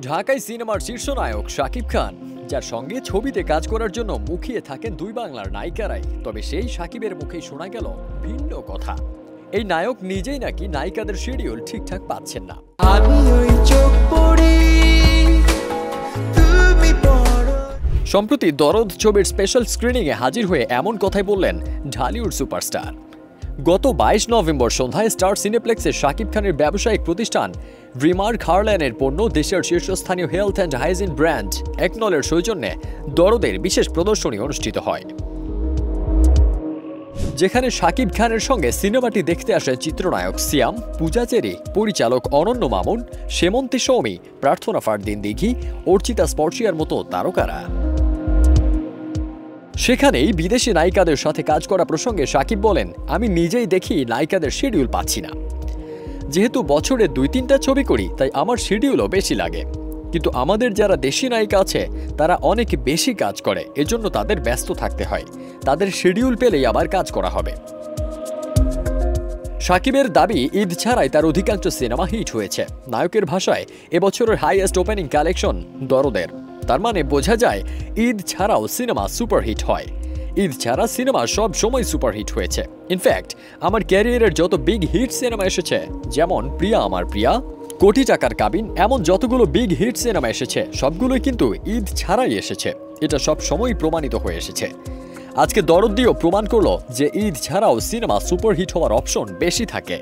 ঢাকাই সিনেমার শীর্ষ নায়ক শাকিব খান, যার সঙ্গে ছবিতে কাজ করার জন্য মুখিয়ে থাকেন দুই বাংলার নায়িকারাই। তবে সেই শাকিবের মুখেই শোনা গেল ভিন্ন কথা। এই নায়ক নিজেই নাকি নায়িকাদের শিডিউল ঠিকঠাক পাচ্ছেন না। সম্প্রতি দরদ ছবির স্পেশাল স্ক্রিনিংয়ে হাজির হয়ে এমন কথাই বললেন ঢালিউড সুপারস্টার। গত 22 নভেম্বর সন্ধ্যায় স্টার সিনেপ্লেক্সে শাকিব খানের ব্যবসায়িক প্রতিষ্ঠান রিমার্ক হারল্যান্ডের পণ্য দেশের শীর্ষস্থানীয় হেলথ অ্যান্ড হাইজিন ব্র্যান্ড একনলের সৌজন্যে দরদের বিশেষ প্রদর্শনী অনুষ্ঠিত হয়, যেখানে শাকিব খানের সঙ্গে সিনেমাটি দেখতে আসে চিত্রনায়ক সিয়াম, পূজা চেরি, পরিচালক অনন্য মামুন, সেমন্তী সৌমি, প্রার্থনা ফারদিন দিঘি, অর্চিতা স্পর্শিয়ার মতো তারকারা। সেখানেই বিদেশি নায়িকাদের সাথে কাজ করা প্রসঙ্গে শাকিব বলেন, আমি নিজেই দেখি নায়িকাদের শিডিউল পাচ্ছি না। যেহেতু বছরে 2-3টা ছবি করি, তাই আমার শিডিউলও বেশি লাগে। কিন্তু আমাদের যারা দেশি নায়িকা আছে তারা অনেক বেশি কাজ করে, এজন্য তাদের ব্যস্ত থাকতে হয়। তাদের শিডিউল পেলেই আবার কাজ করা হবে। শাকিবের দাবি, ঈদ ছাড়াই তার অধিকাংশ সিনেমা হিট হয়েছে। নায়কের ভাষায় এবছরের হাইয়েস্ট ওপেনিং কালেকশন দরদের। তার মানে বোঝা যায় ঈদ ছাড়াও সিনেমা সুপারহিট হয়। ঈদ ছাড়া সিনেমা সব সময় সুপারহিট হয়েছে। ইনফ্যাক্ট আমার ক্যারিয়ারের যত বিগ হিট সিনেমা এসেছে, যেমন প্রিয়া আমার প্রিয়া, কোটি টাকার কাবিন, এমন যতগুলো বিগ হিট সিনেমা এসেছে সবগুলোই কিন্তু ঈদ ছাড়াই এসেছে। এটা সব সময় প্রমাণিত হয়ে এসেছে। আজকে দরদ দিয়েও প্রমাণ করলো যে ঈদ ছাড়াও সিনেমা সুপারহিট হওয়ার অপশন বেশি থাকে।